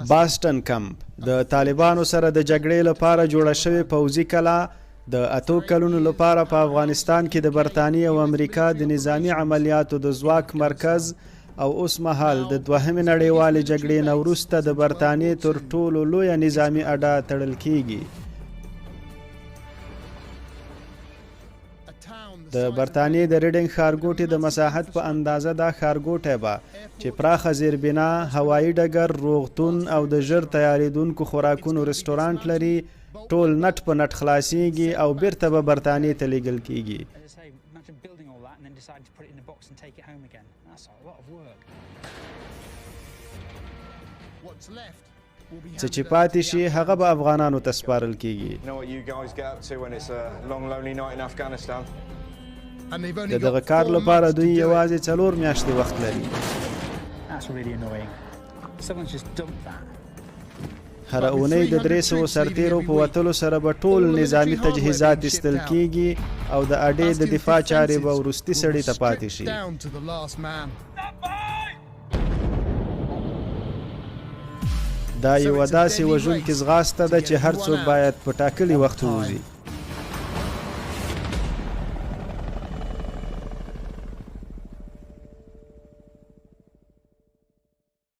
باسټین کمپ د طالبانو سره د جګړې لپاره جوړه شوې پوځي کلا د 8 کلونو لپاره په افغانستان کې د برتانیې او امریکا د نظامی عملیاتو د ځواک مرکز او اوس مهال د دوهمې نړیوالې جګړې نه وروسته د برتانیې تر ټولو لویه نظامي اډه تړل کیږي. د برتانیې د ریډینګ ښارګوټي د مساحت په اندازه دا ښارګوټی به چې پراخه زیربنا، هوایي ډګر، روغتون او د ژر تیارېدونکو خوراکونو رستورانټ لري، ټول نټ په نټ خلاصیږي او بیرته به برتانیې ته لیږل کیږي. څه چې پاتې شي هغه به افغانانو ته سپارل کیږي. د دغه کار لپاره دوی یوازې 4 میاشتې وخت لري. هره اونۍ د 300 سرتیرو په وتلو سره به ټول نظامی تجهیزات ایستل کیږي او د اډې د دفاع چارې به وروستي سړي ته پاتې شي. دا یوه داسې وژونکې ځغاسته ده چې هر څوک باید په ټاکلي وخت ووځي.